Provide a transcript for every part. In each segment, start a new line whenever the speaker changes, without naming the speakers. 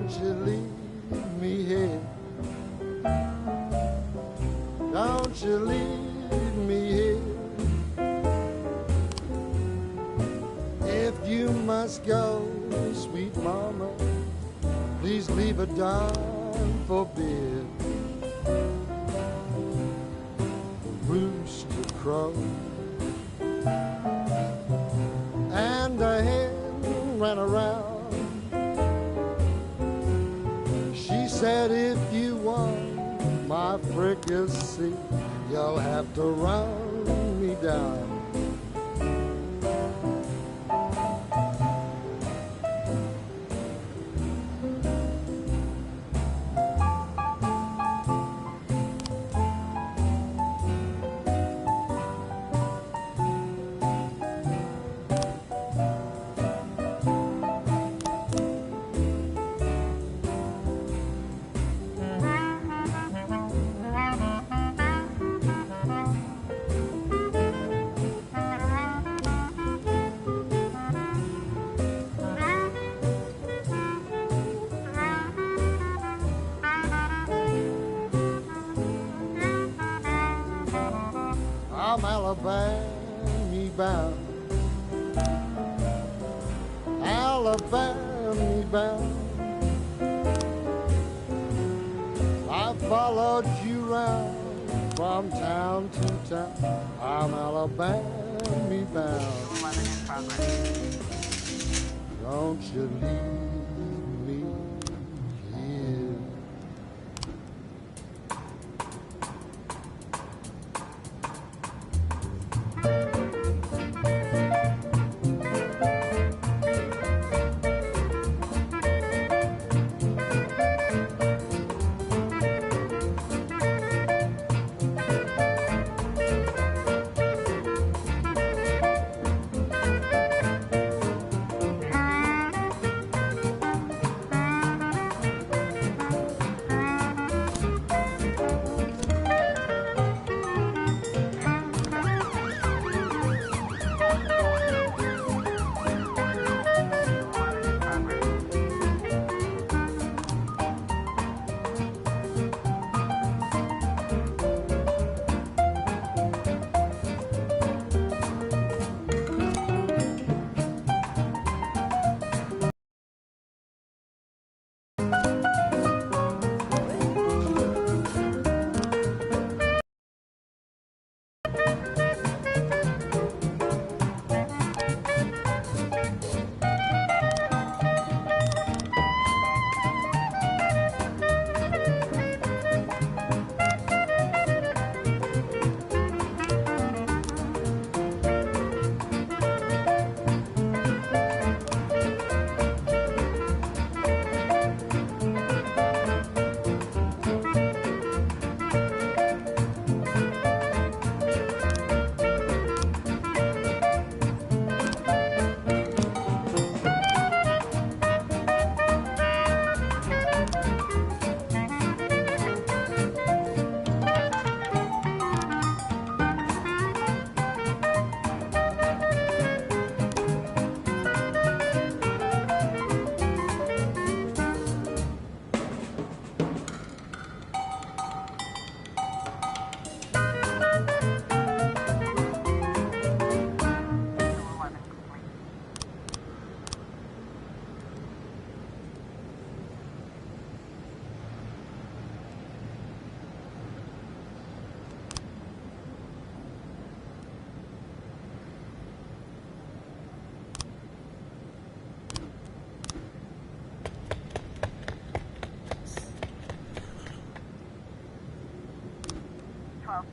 Don't you leave me here. Don't you leave me here. If you must go, sweet mama, please leave a dime for beer. Rooster crow and a hen ran around. She said, if you want my fricassee, you'll have to run me down. I'm Alabama bound, Alabama bound. I followed you round from town to town. I'm Alabama bound. Don't you leave me here.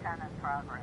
In progress.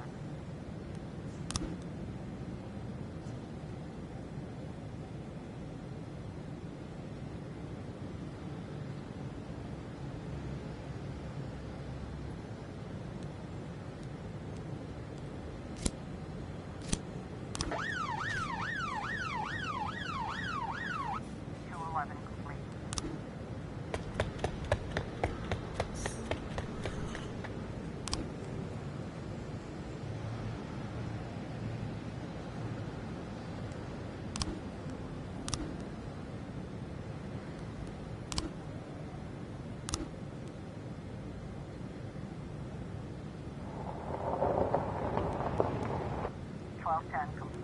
1210 complete.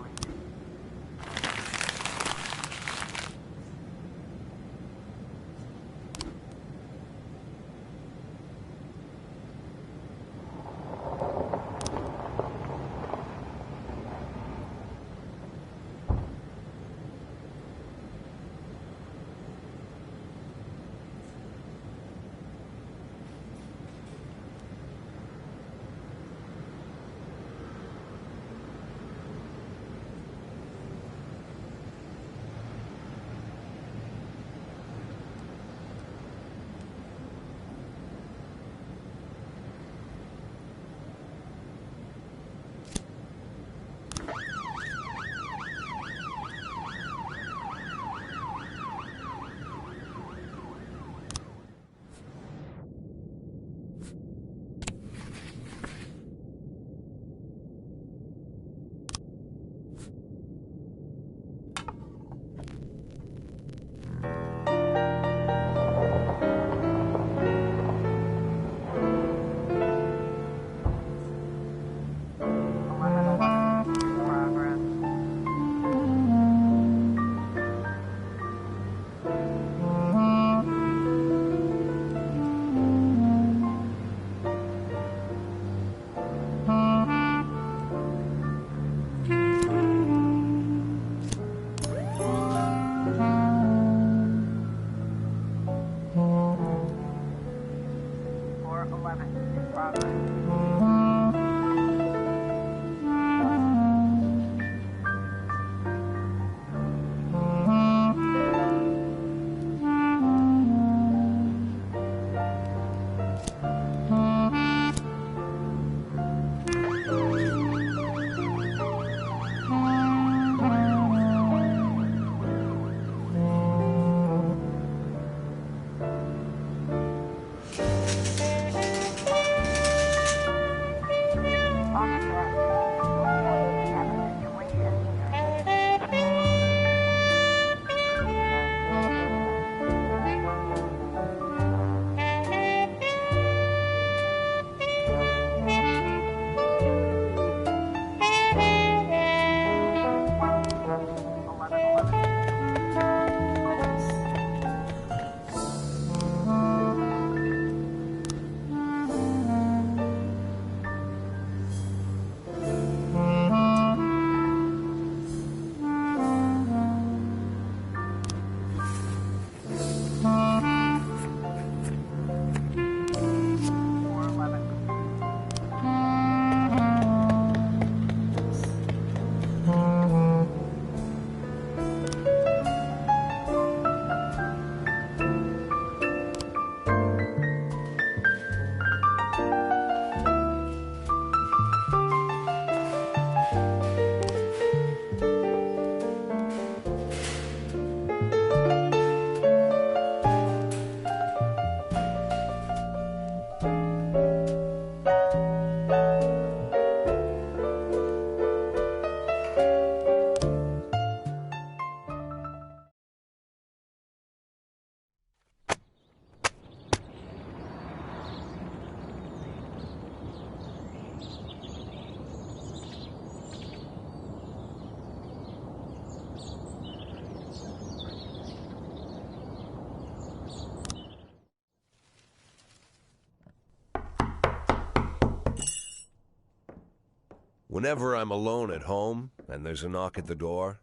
Whenever I'm alone at home and there's a knock at the door,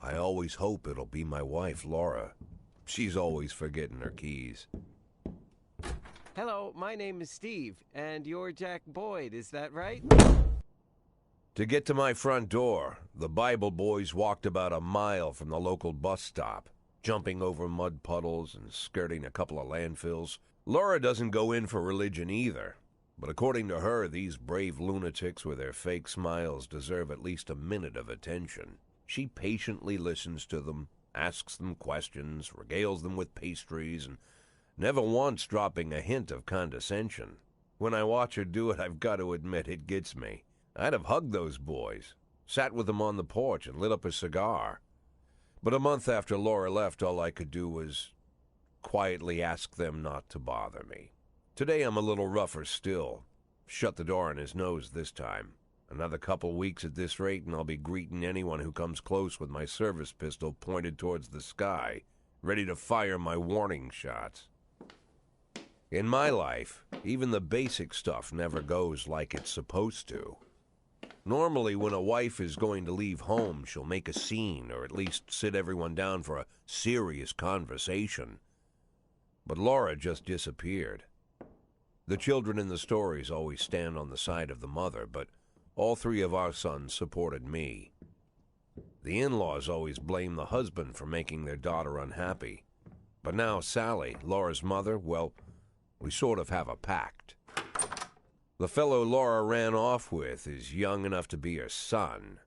I always hope it'll be my wife, Laura. She's always forgetting her keys.
Hello, my name is Steve, and you're Jack Boyd, is that right?
To get to my front door, the Bible boys walked about a mile from the local bus stop, jumping over mud puddles and skirting a couple of landfills. Laura doesn't go in for religion either. But according to her, these brave lunatics with their fake smiles deserve at least a minute of attention. She patiently listens to them, asks them questions, regales them with pastries, and never once dropping a hint of condescension. When I watch her do it, I've got to admit it gets me. I'd have hugged those boys, sat with them on the porch, and lit up a cigar. But a month after Laura left, all I could do was quietly ask them not to bother me. Today I'm a little rougher still. Shut the door on his nose this time. Another couple weeks at this rate, and I'll be greeting anyone who comes close with my service pistol pointed towards the sky, ready to fire my warning shots. In my life, even the basic stuff never goes like it's supposed to. Normally, when a wife is going to leave home, she'll make a scene, or at least sit everyone down for a serious conversation. But Laura just disappeared. The children in the stories always stand on the side of the mother, but all three of our sons supported me. The in-laws always blame the husband for making their daughter unhappy. But now Sally, Laura's mother, well, we sort of have a pact. The fellow Laura ran off with is young enough to be her son.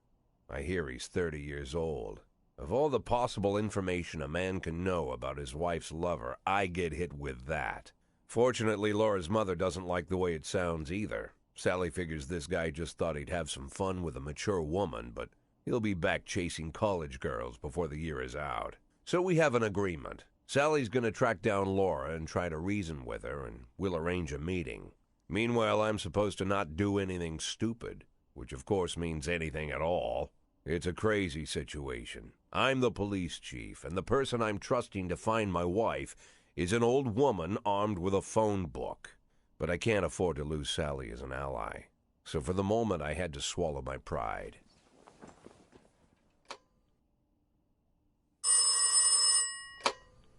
I hear he's 30 years old. Of all the possible information a man can know about his wife's lover, I get hit with that. Fortunately, Laura's mother doesn't like the way it sounds either. Sally figures this guy just thought he'd have some fun with a mature woman, but he'll be back chasing college girls before the year is out. So we have an agreement. Sally's going to track down Laura and try to reason with her, and we'll arrange a meeting. Meanwhile, I'm supposed to not do anything stupid, which of course means anything at all. It's a crazy situation. I'm the police chief, and the person I'm trusting to find my wife is an old woman armed with a phone book. But I can't afford to lose Sally as an ally. So for the moment, I had to swallow my pride.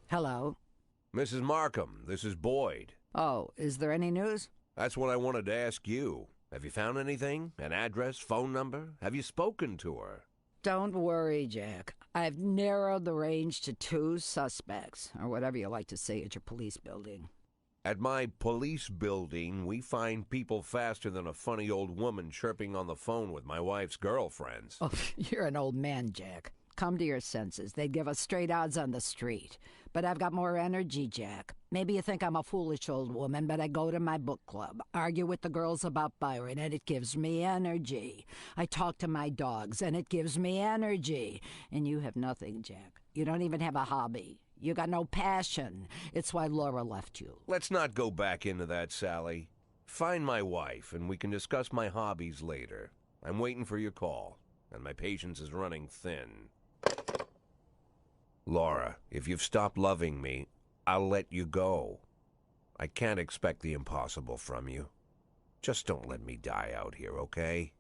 Hello.
Mrs. Markham, this is Boyd.
Oh, is there any news?
That's what I wanted to ask you. Have you found anything? An address, phone number? Have you spoken to her?
Don't worry, Jack. I've narrowed the range to 2 suspects, or whatever you like to say at your police building.
At my police building, we find people faster than a funny old woman chirping on the phone with my wife's girlfriends.
Oh, you're an old man, Jack. Come to your senses. They'd give us straight odds on the street. But I've got more energy, Jack. Maybe you think I'm a foolish old woman, but I go to my book club, argue with the girls about Byron, and it gives me energy. I talk to my dogs, and it gives me energy. And you have nothing, Jack. You don't even have a hobby. You got no passion. It's why Laura left you.
Let's not go back into that, Sally. Find my wife, and we can discuss my hobbies later. I'm waiting for your call, and my patience is running thin. Laura, if you've stopped loving me, I'll let you go. I can't expect the impossible from you. Just don't let me die out here, okay?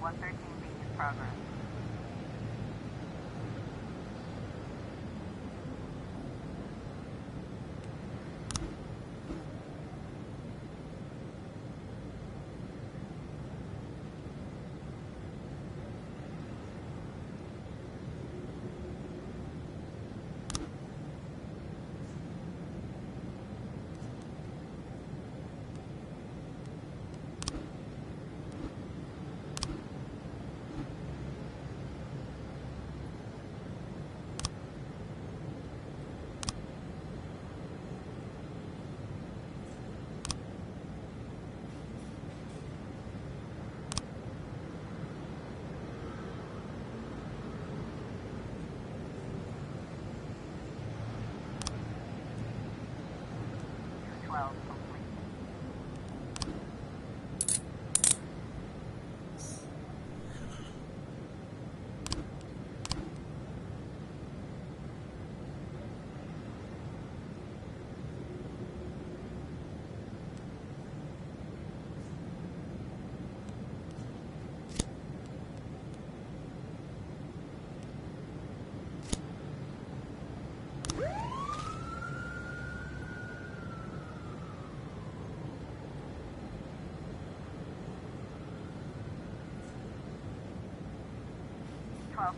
113B in progress.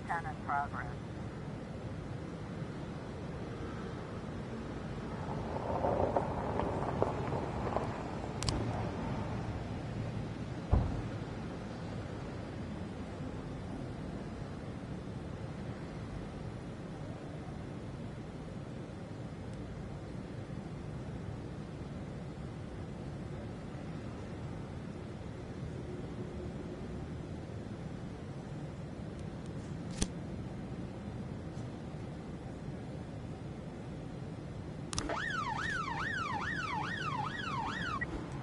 Ten in progress.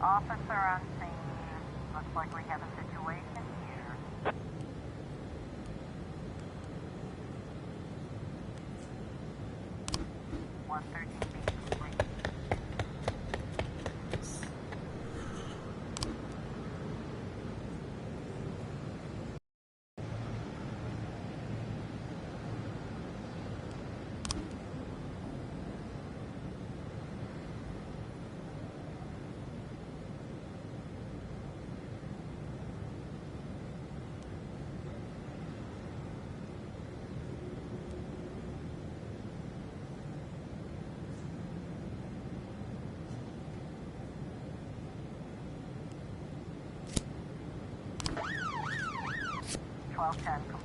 Officer on scene. Looks like we have a situation here. 113B complete. 310 complete.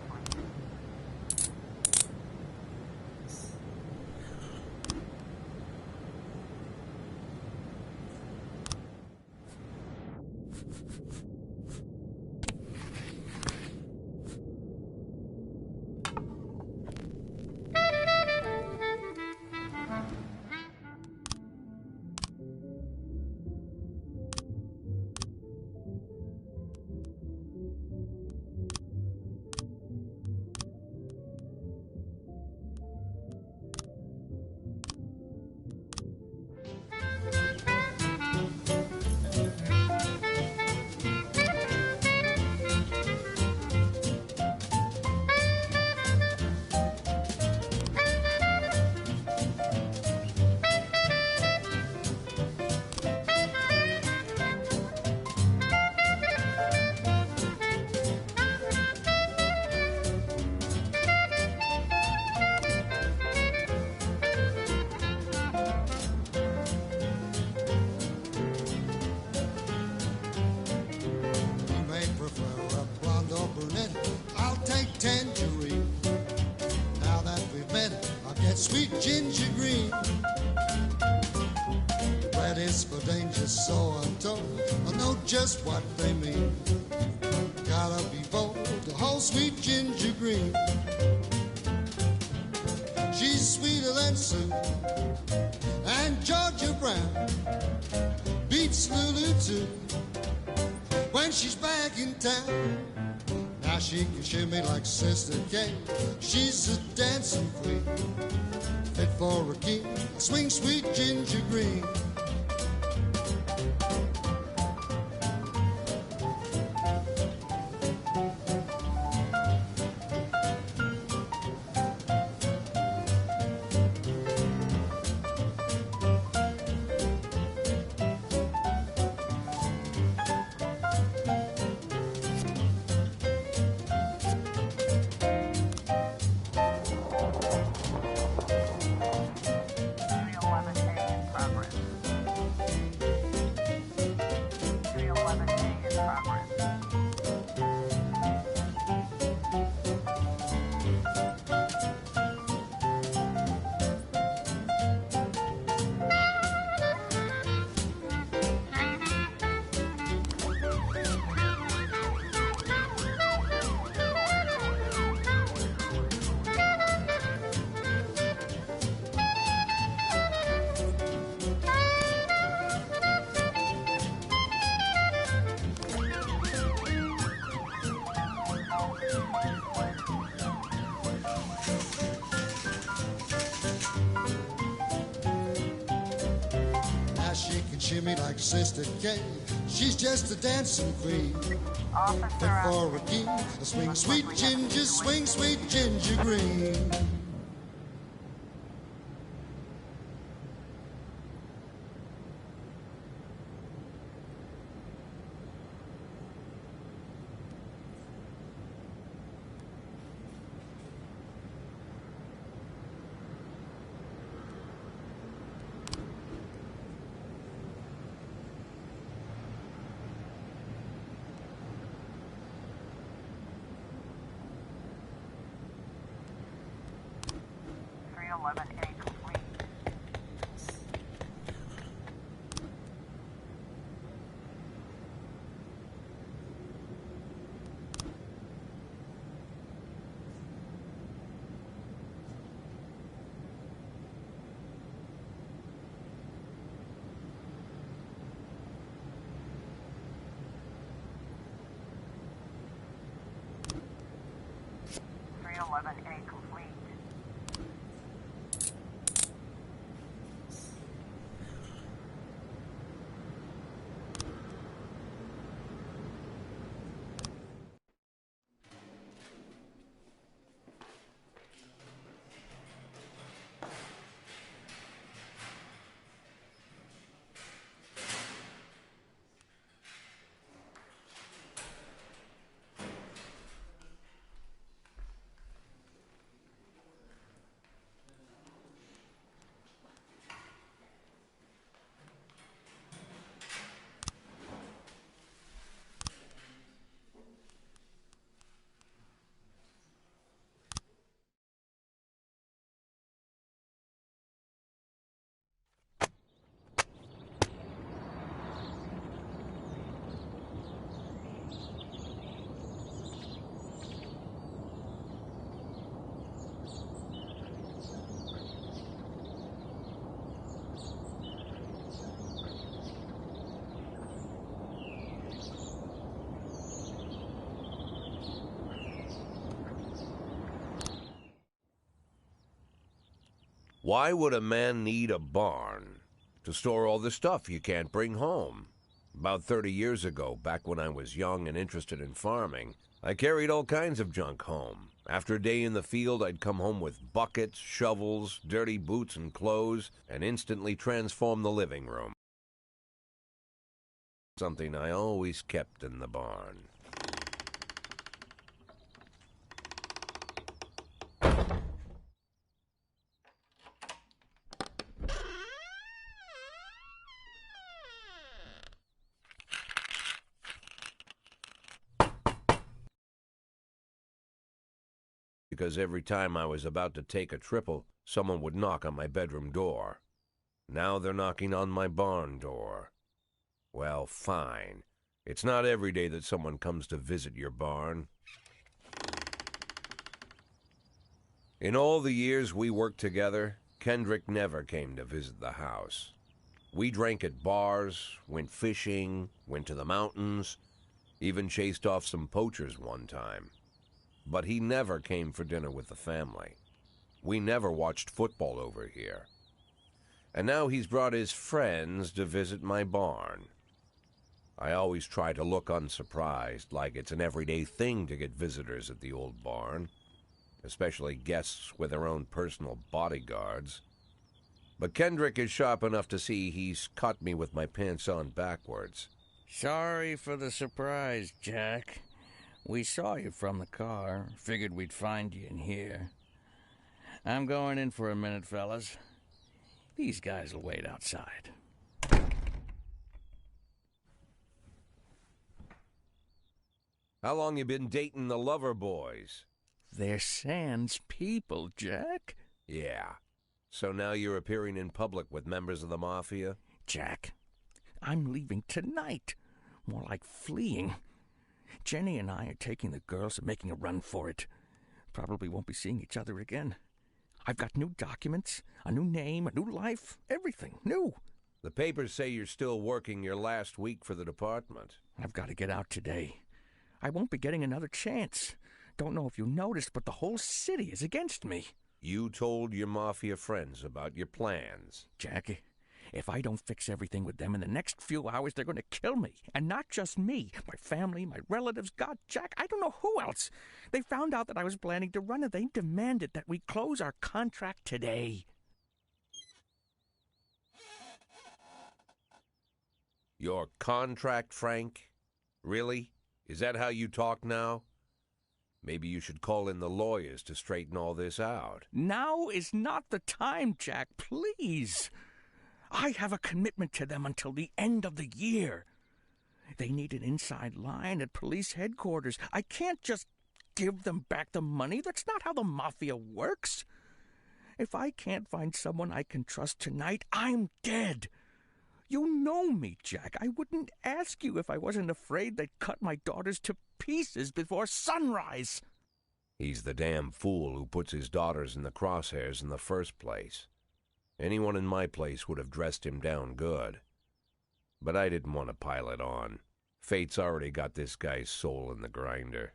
You may prefer a blonde or brunette. I'll take tangerine. Now that we've met, I'll get sweet ginger green. Red is for danger, so I'm told. I know just what they mean. Gotta be bold, the whole sweet ginger green. She's sweeter than Sue and Georgia Brown. Beats Lulu too when she's back in town. Now she can shimmy like Sister Kate. She's a dancing queen, fit for a king. Swing sweet ginger green. Shimmy like Sister Kate. She's just a dancing queen. Fit for a king. Swing sweet ginger, swing sweet ginger green.
Why would a man need a barn? To store all the stuff you can't bring home. About 30 years ago, back when I was young and interested in farming, I carried all kinds of junk home. After a day in the field, I'd come home with buckets, shovels, dirty boots and clothes, and instantly transform the living room. Something I always kept in the barn. Because every time I was about to take a triple, someone would knock on my bedroom door. Now they're knocking on my barn door. Well, fine. It's not every day that someone comes to visit your barn. In all the years we worked together, Kendrick never came to visit the house. We drank at bars, went fishing, went to the mountains, even chased off some poachers one time. But he never came for dinner with the family. We never watched football over here. And now he's brought his friends to visit my barn. I always try to look unsurprised, like it's an everyday thing to get visitors at the old barn, especially guests with their own personal bodyguards. But Kendrick is sharp enough to see he's caught me with my pants on backwards.
Sorry for the surprise, Jack. We saw you from the car. Figured we'd find you in here. I'm going in for a minute, fellas. These guys will wait outside.
How long you been dating the Lover Boys?
They're Sans people, Jack.
Yeah. So now you're appearing in public with members of the Mafia?
Jack, I'm leaving tonight. More like fleeing. Jenny and I are taking the girls and making a run for it. Probably won't be seeing each other again. I've got new documents, a new name, a new life, everything new.
The papers say you're still working your last week for the department.
I've got to get out today. I won't be getting another chance. Don't know if you noticed, but the whole city is against me.
You told your Mafia friends about your plans.
Jackie, if I don't fix everything with them in the next few hours, they're going to kill me. And not just me. My family, my relatives, God, Jack, I don't know who else. They found out that I was planning to run, and they demanded that we close our contract today.
Your contract, Frank? Really? Is that how you talk now? Maybe you should call in the lawyers to straighten all this out.
Now is not the time, Jack, please. I have a commitment to them until the end of the year. They need an inside line at police headquarters. I can't just give them back the money. That's not how the Mafia works. If I can't find someone I can trust tonight, I'm dead. You know me, Jack. I wouldn't ask you if I wasn't afraid they'd cut my daughters to pieces before sunrise.
He's the damn fool who puts his daughters in the crosshairs in the first place. Anyone in my place would have dressed him down good. But I didn't want to pile it on. Fate's already got this guy's soul in the grinder.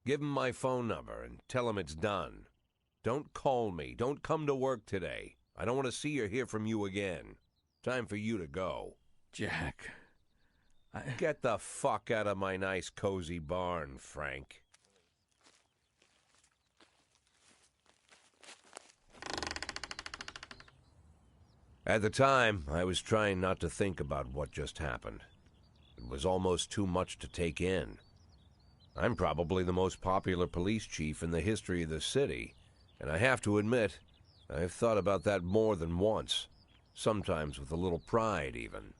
Give him my phone number and tell him it's done. Don't call me. Don't come to work today. I don't want to see or hear from you again. Time for you to go.
Jack,
Get the fuck out of my nice cozy barn, Frank. At the time, I was trying not to think about what just happened. It was almost too much to take in. I'm probably the most popular police chief in the history of the city, and I have to admit, I've thought about that more than once, sometimes with a little pride even.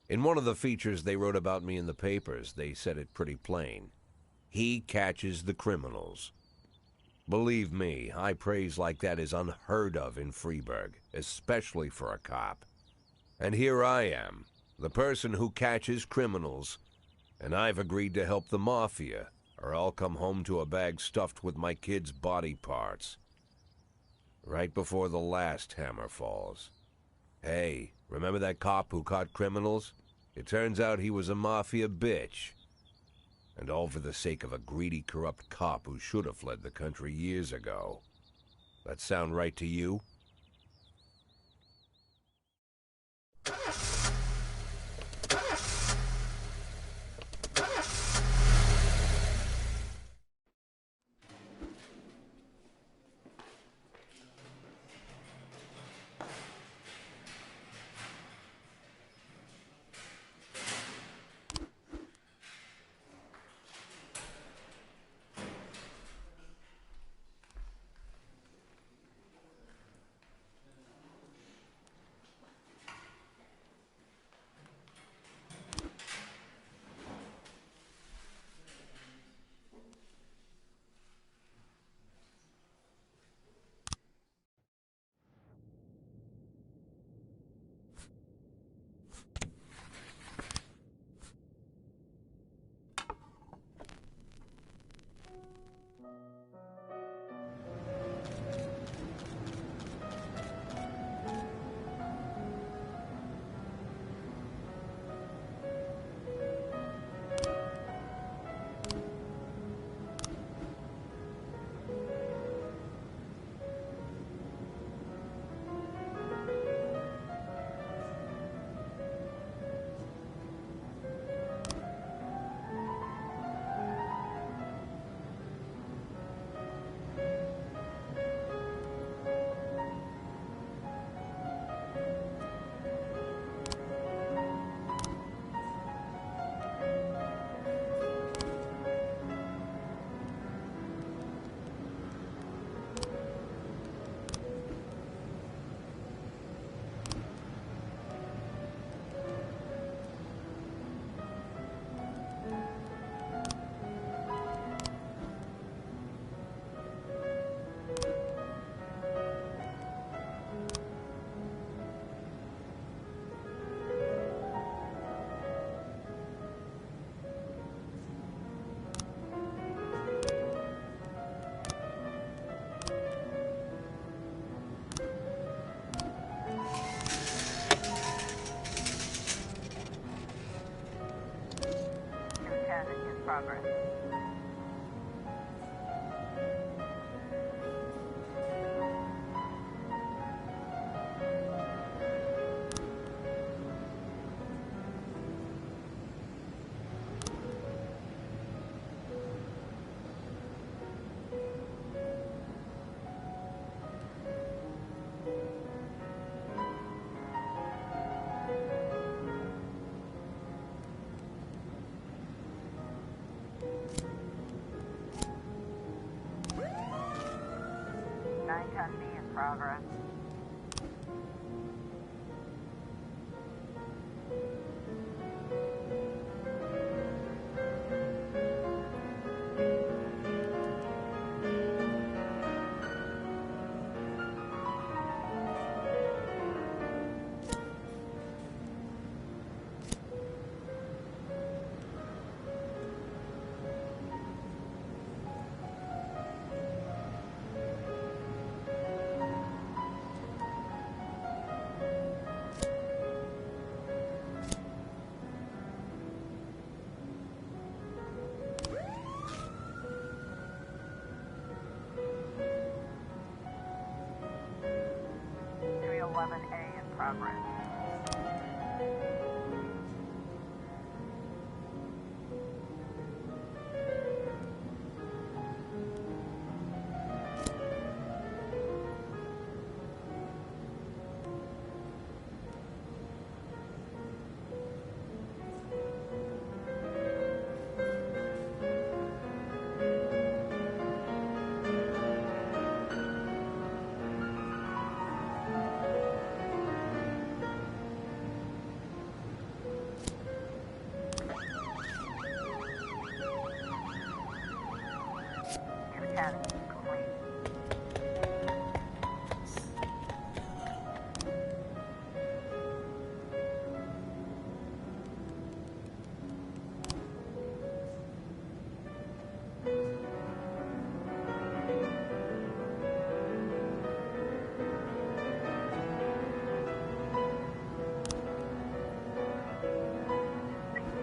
In one of the features they wrote about me in the papers, they said it pretty plain. He catches the criminals. Believe me, high praise like that is unheard of in Freeburg, especially for a cop. And here I am, the person who catches criminals, and I've agreed to help the Mafia, or I'll come home to a bag stuffed with my kids' body parts. Right before the last hammer falls. Hey, remember that cop who caught criminals? It turns out he was a mafia bitch. And all for the sake of a greedy, corrupt cop who should have fled the country years ago. That sound right to you?
Progress. Ton B in progress. A in progress.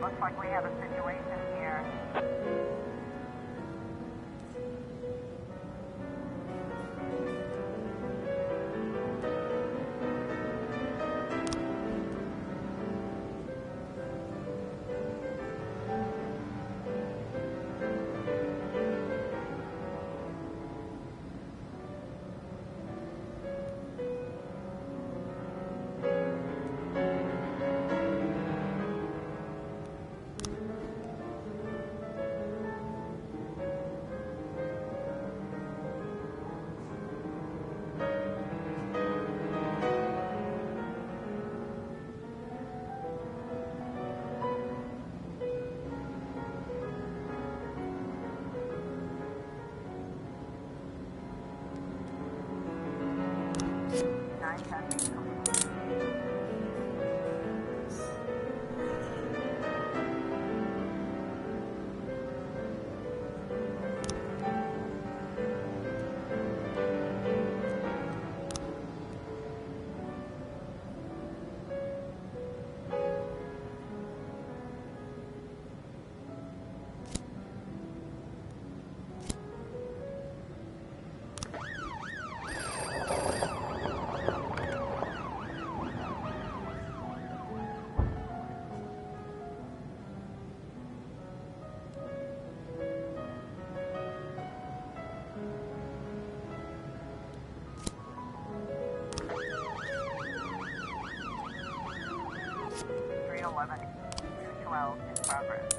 Looks like we have a situation here. In progress.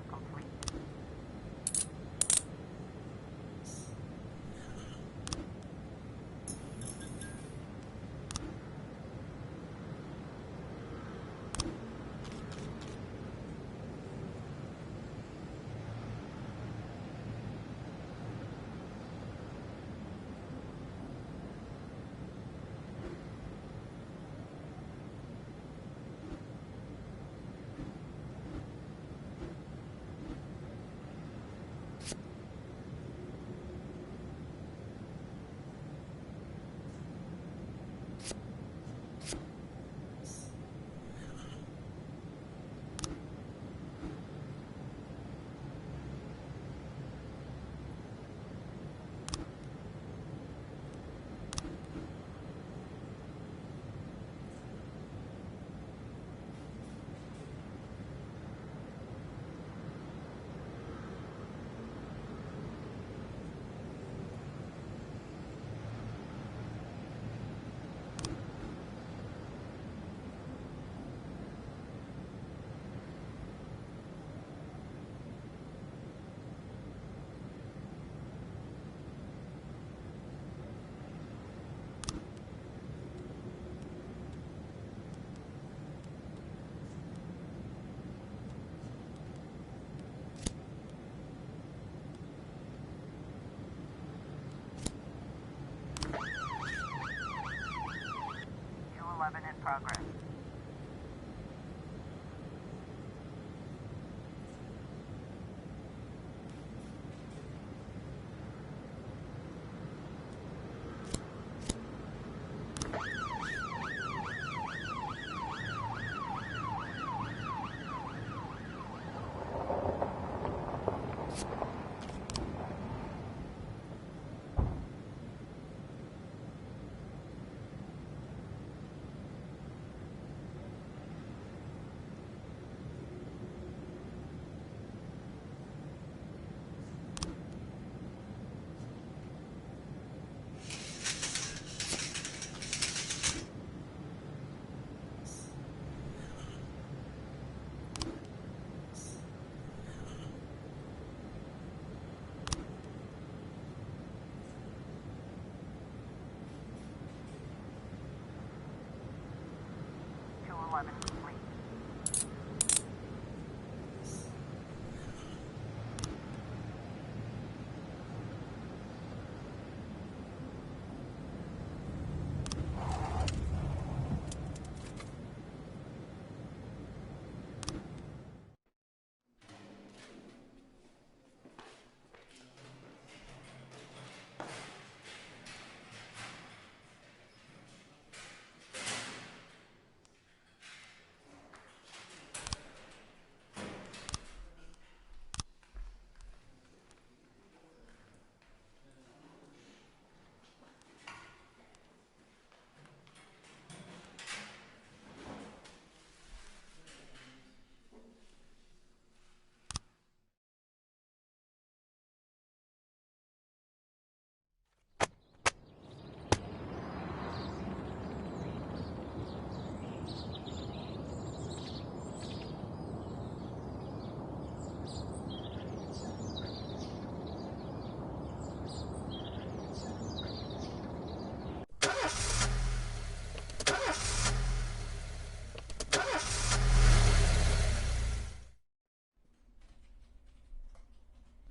Complete. progress. Complete.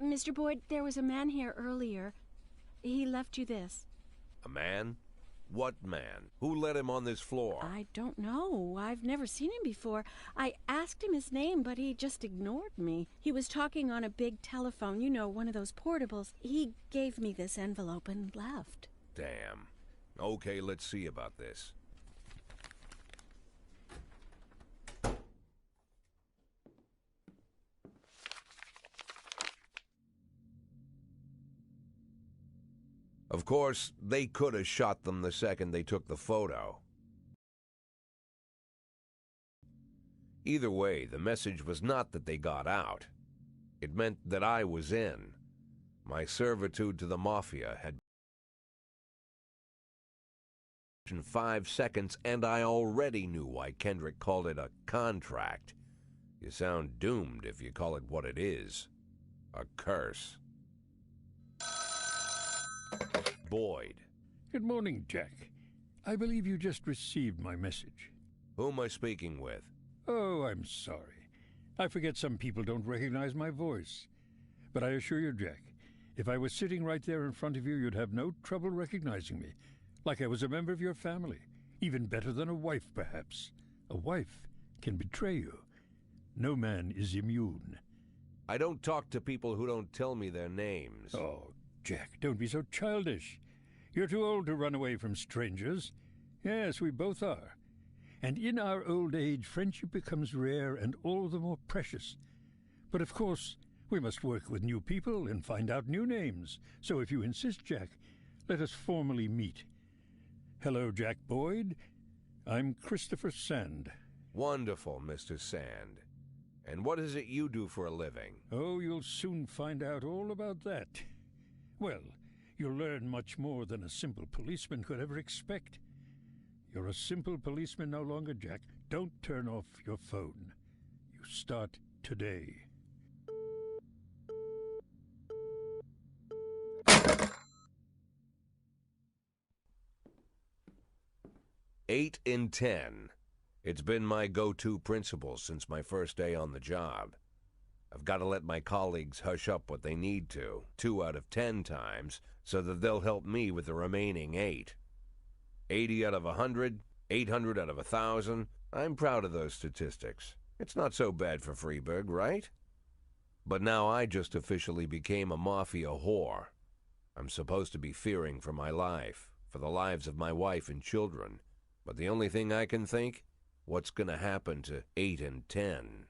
Mr. Boyd, there was a man here earlier. He left you this.
A man? What man? Who let him on this floor?
I don't know. I've never seen him before. I asked him his name, but he just ignored me. He was talking on a big telephone, you know, one of those portables. He gave me this envelope and left.
Damn. Okay, let's see about this. Of course, they could have shot them the second they took the photo. Either way, the message was not that they got out. It meant that I was in. My servitude to the Mafia had in 5 seconds, and I already knew why Kendrick called it a contract. You sound doomed if you call it what it is. A curse. Boyd.
Good morning, Jack. I believe you just received my message.
Who am I speaking with?
Oh, I'm sorry. I forget some people don't recognize my voice. But I assure you, Jack, if I was sitting right there in front of you, you'd have no trouble recognizing me. Like I was a member of your family. Even better than a wife, perhaps. A wife can betray you. No man is immune.
I don't talk to people who don't tell me their names.
Oh, Jack, don't be so childish. You're too old to run away from strangers. Yes, we both are. And in our old age, friendship becomes rare and all the more precious. But of course, we must work with new people and find out new names. So if you insist, Jack, let us formally meet. Hello, Jack Boyd. I'm Christopher Sand.
Wonderful, Mr. Sand. And what is it you do for a living?
Oh, you'll soon find out all about that. Well, you'll learn much more than a simple policeman could ever expect. You're a simple policeman no longer, Jack. Don't turn off your phone. You start today.
Eight in 10. It's been my go-to principle since my first day on the job. I've got to let my colleagues hush up what they need to, 2 out of 10 times, so that they'll help me with the remaining 8. 80 out of 100, 800 out of 1,000. I'm proud of those statistics. It's not so bad for Freeburg, right? But now I just officially became a mafia whore. I'm supposed to be fearing for my life, for the lives of my wife and children. But the only thing I can think, what's going to happen to 8 and 10?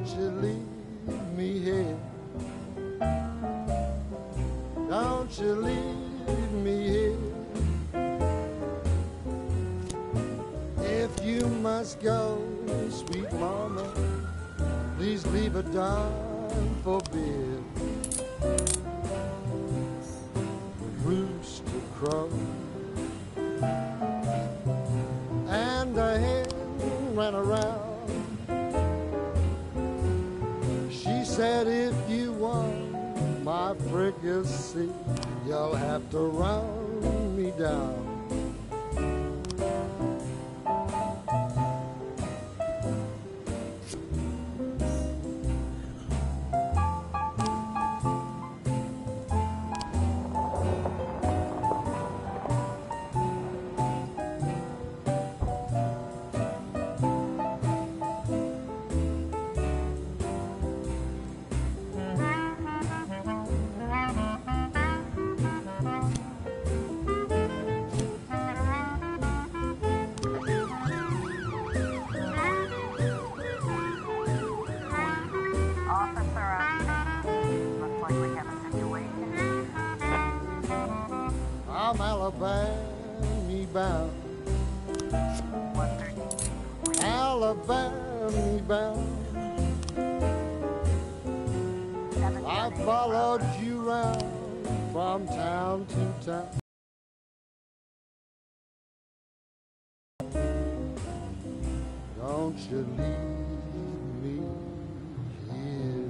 Don't you leave me here. Don't you leave me here. If you must go, sweet mama, please leave a dime for beer. Rooster crow, ran around. She said, if you want my fricassee, you'll have to run me down. I'm Alabama bound. Alabama bound. I followed you round from town to town. Don't you leave me here.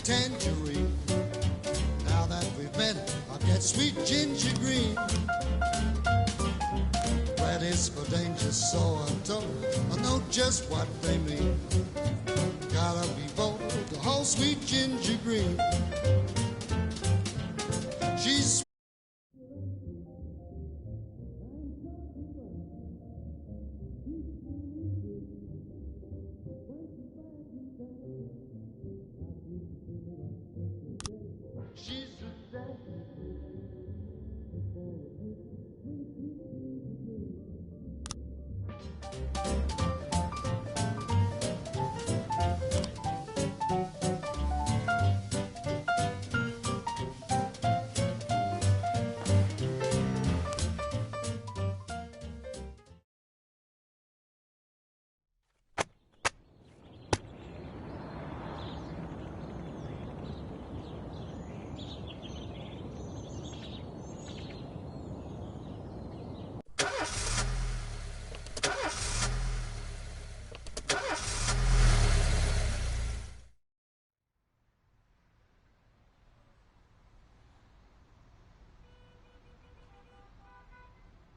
Tangerine. Now that we've met, I'll get sweet ginger green. Red is for danger, so I'm told. I know just what they mean. Gotta be bold. Oh, sweet ginger green. She's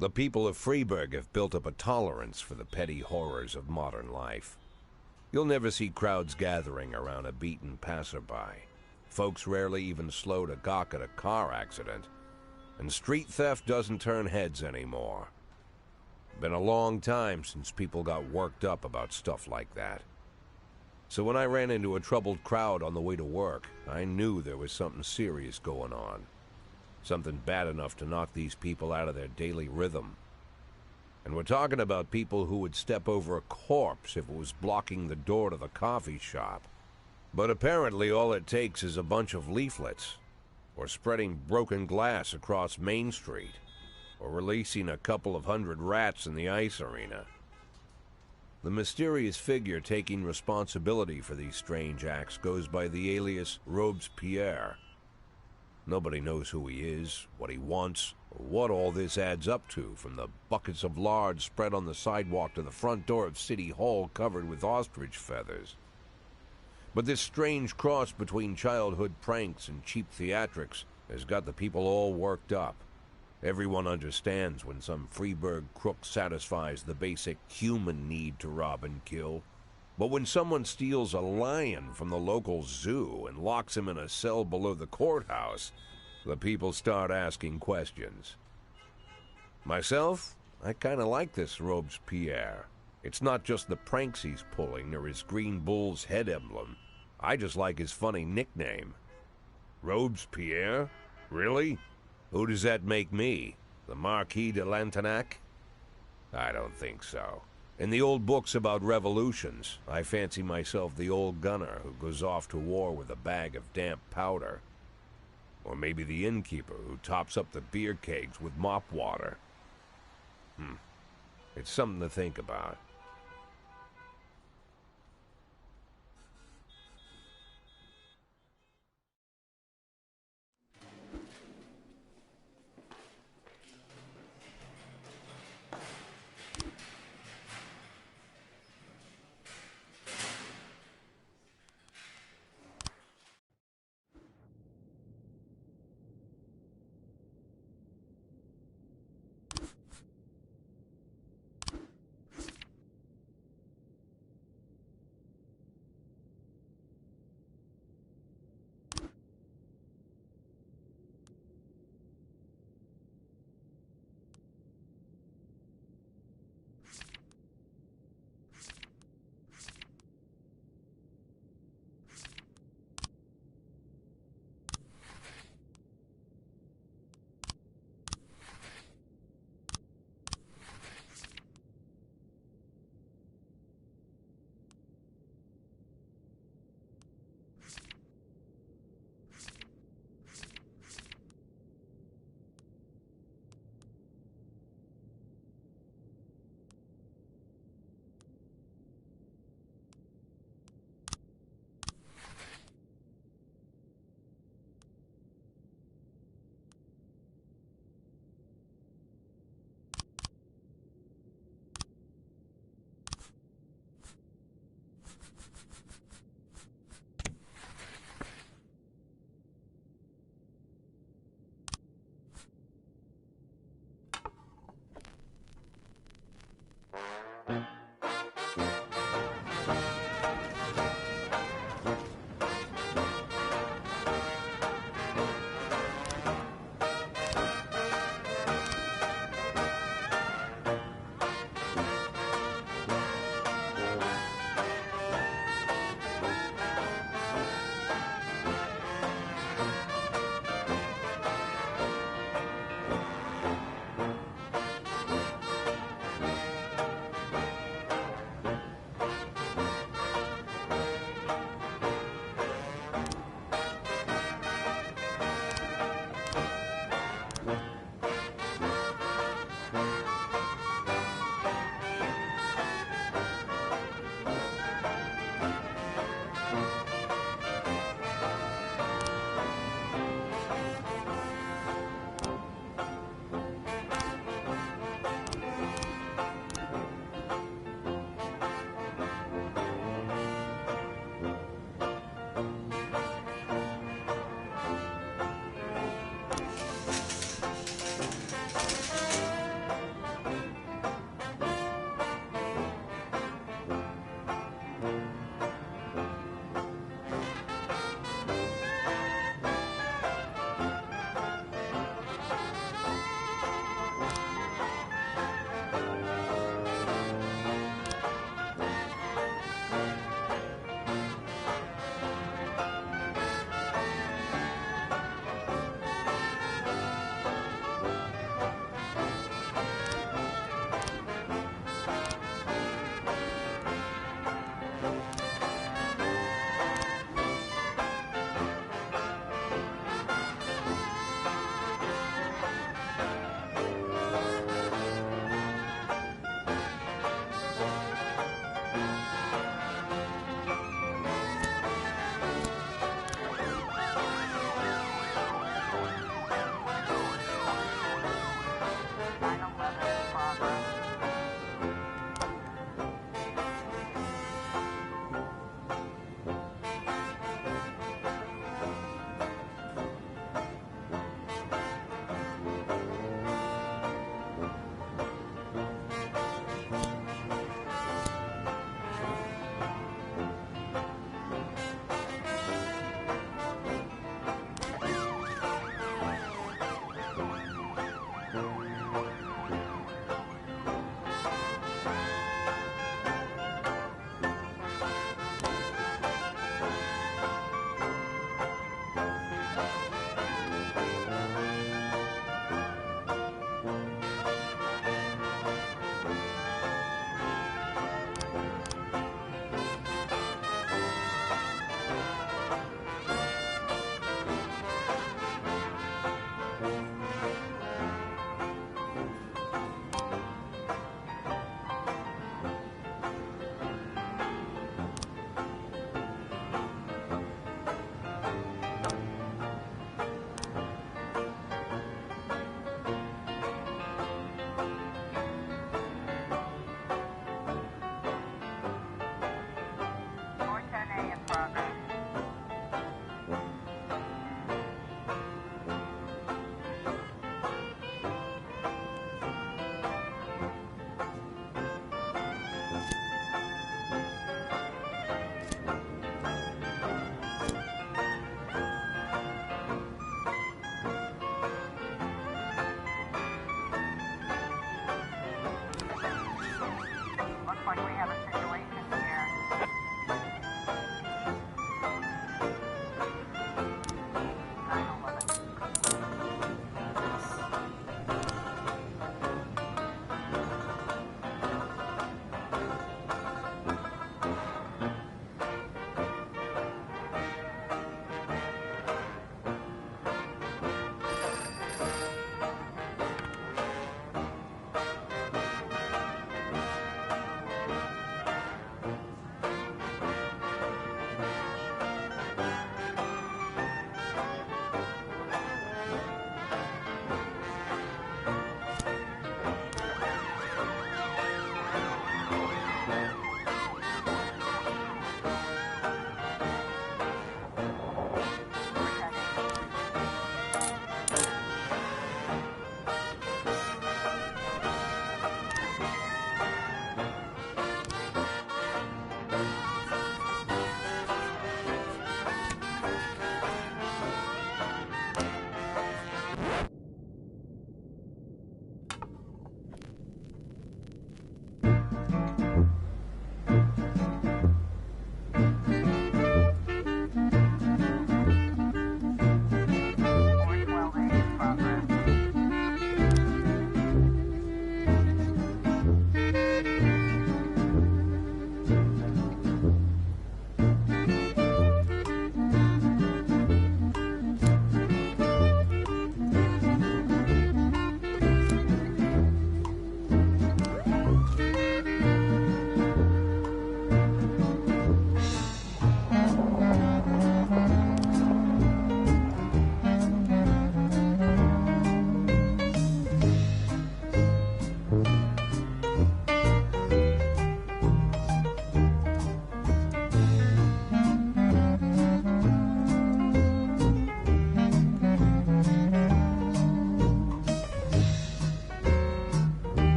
The people of Freeburg have built up a tolerance for the petty horrors of modern life. You'll never see crowds gathering around a beaten passerby. Folks rarely even slow to gawk at a car accident. And street theft doesn't turn heads anymore. Been a long time since people got worked up about stuff like that. So when I ran into a troubled crowd on the way to work, I knew there was something serious going on. Something bad enough to knock these people out of their daily rhythm. And we're talking about people who would step over a corpse if it was blocking the door to the coffee shop. But apparently all it takes is a bunch of leaflets, or spreading broken glass across Main Street, or releasing a couple of hundred rats in the ice arena. The mysterious figure taking responsibility for these strange acts goes by the alias Robespierre. Nobody knows who he is, what he wants, or what all this adds up to, from the buckets of lard spread on the sidewalk to the front door of City Hall covered with ostrich feathers. But this strange cross between childhood pranks and cheap theatrics has got the people all worked up. Everyone understands when some Freeburg crook satisfies the basic human need to rob and kill. But when someone steals a lion from the local zoo and locks him in a cell below the courthouse, the people start asking questions. Myself, I kind of like this Robespierre. It's not just the pranks he's pulling or his green bull's head emblem. I just like his funny nickname. Robespierre? Really? Who does that make me? The Marquis de Lantenac? I don't think so. In the old books about revolutions, I fancy myself the old gunner who goes off to war with a bag of damp powder. Or maybe the innkeeper who tops up the beer kegs with mop water. It's something to think about.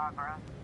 progress.